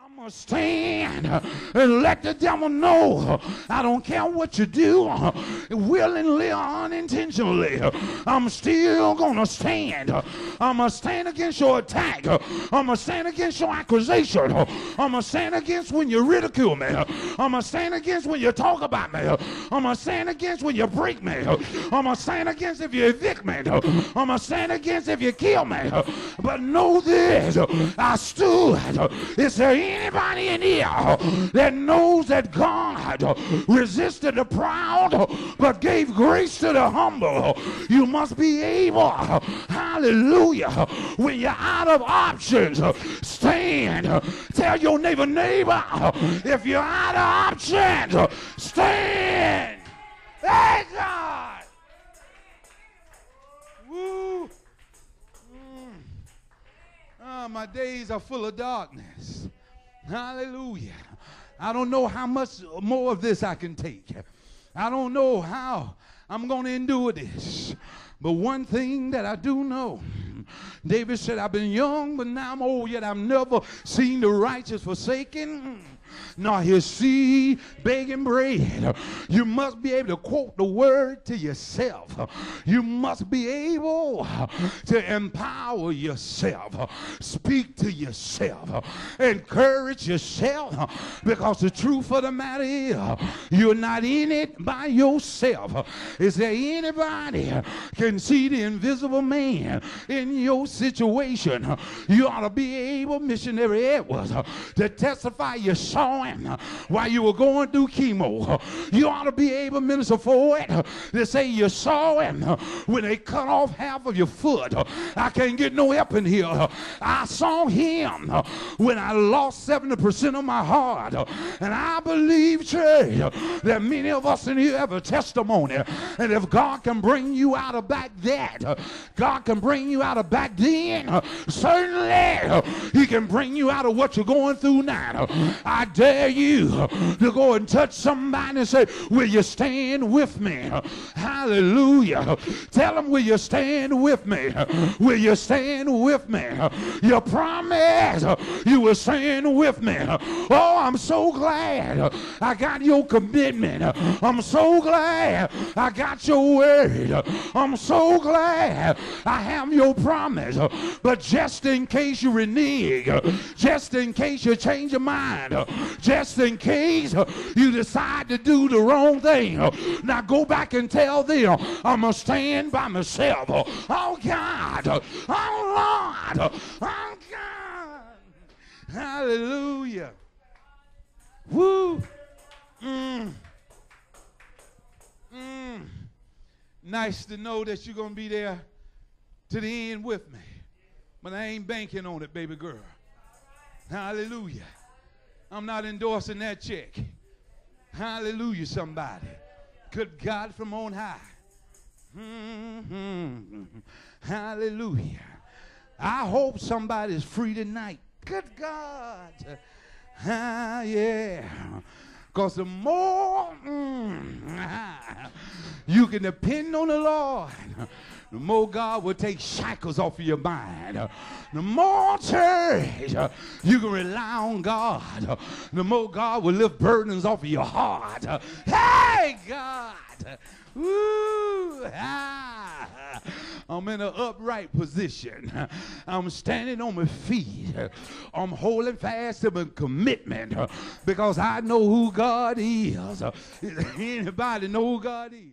I'm going to stand and let the devil know I don't care what you do, willingly or unintentionally. I'm still going to stand. I'm going to stand against your attack. I'm going to stand against your accusation. I'm going to stand against when you ridicule me. I'm going to stand against when you talk about me. I'm going to stand against when you break me. I'm going to stand against if you evict me. I'm going to stand against if you kill me. But know this, I stood. Is there anybody in here that knows that God resisted the proud but gave grace to the humble? You must be able, hallelujah, when you're out of options, stand. Tell your neighbor, if you're out of options, stand. Hey, God. Woo. My days are full of darkness. Hallelujah. I don't know how much more of this I can take. I don't know how I'm going to endure this. But one thing that I do know, David said, I've been young, but now I'm old, yet I've never seen the righteous forsaken, nor his seed begging bread. You must be able to quote the word to yourself. You must be able to empower yourself, speak to yourself, encourage yourself, because the truth of the matter is you're not in it by yourself. Is there anybody can see the invisible man in your situation? You ought to be able, Missionary Edwards, to testify you saw him while you were going through chemo. You ought to be able, Minister Ford, to say you saw him when they cut off half of your foot. I can't get no help in here. I saw him when I lost 70% of my heart. And I believe, church, that many of us in here have a testimony. And if God can bring you out of back that, God can bring you out of back then, certainly he can bring you out of what you're going through now. I dare you to go and touch somebody and say, will you stand with me? Hallelujah. Tell them, will you stand with me? Will you stand with me? You promise you will stand with me. Oh, I'm so glad I got your commitment. I'm so glad I got your word. I'm so glad I have your promise. But just in case you renege, just in case you change your mind, just in case you decide to do the wrong thing, now go back and tell them, I'm going to stand by myself. Oh, God. Oh, Lord. Oh, God. Hallelujah. Woo. Nice to know that you're going to be there to the end with me. But I ain't banking on it, baby girl. Hallelujah. I'm not endorsing that check. Hallelujah, somebody. Good God from on high. Hallelujah. I hope somebody's free tonight. Good God. Yeah. Because the more you can depend on the Lord, the more God will take shackles off of your mind. The more, church, you can rely on God, the more God will lift burdens off of your heart. Hey, God. Woo. I'm in an upright position. I'm standing on my feet. I'm holding fast to my commitment because I know who God is. Anybody know who God is?